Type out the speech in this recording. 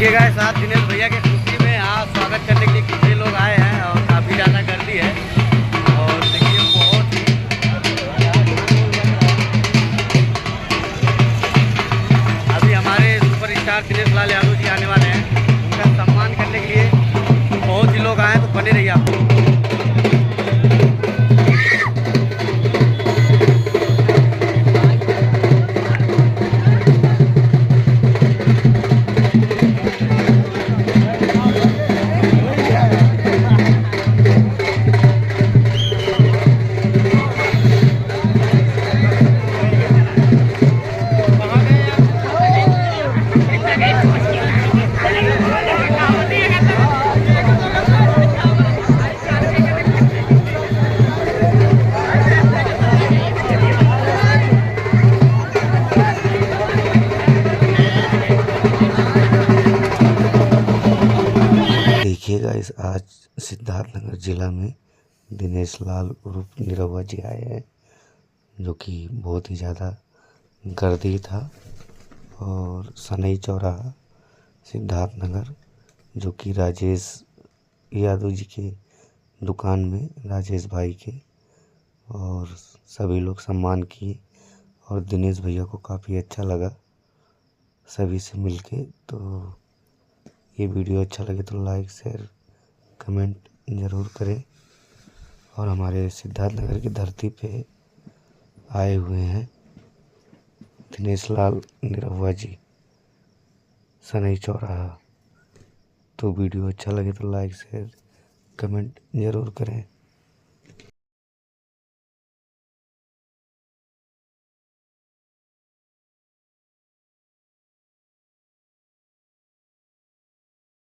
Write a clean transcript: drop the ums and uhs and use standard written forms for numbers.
देखिएगा साथ दिनेश भैया के खुशी में यहाँ स्वागत करने के लिए कितने लोग आए हैं और काफ़ी ज़्यादा गर्दी है। और देखिए बहुत ही अभी हमारे सुपरस्टार दिनेश लाल यादव जी आने वाले हैं, उनका सम्मान करने के लिए बहुत ही लोग आए हैं, तो बने रहिए आप। देखिएगा इस आज सिद्धार्थनगर जिला में दिनेश लाल उर्फ निरहुआ जी आए हैं, जो कि बहुत ही ज़्यादा गर्दी था। और सनई चौराहा सिद्धार्थनगर, जो कि राजेश यादव जी के दुकान में, राजेश भाई के, और सभी लोग सम्मान किए। और दिनेश भैया को काफ़ी अच्छा लगा सभी से मिलके। तो ये वीडियो अच्छा लगे तो लाइक शेयर कमेंट ज़रूर करें। और हमारे सिद्धार्थनगर की धरती पे आए हुए हैं दिनेश लाल निरहुआ जी, सनई चौराहा। तो वीडियो अच्छा लगे तो लाइक शेयर कमेंट ज़रूर करें।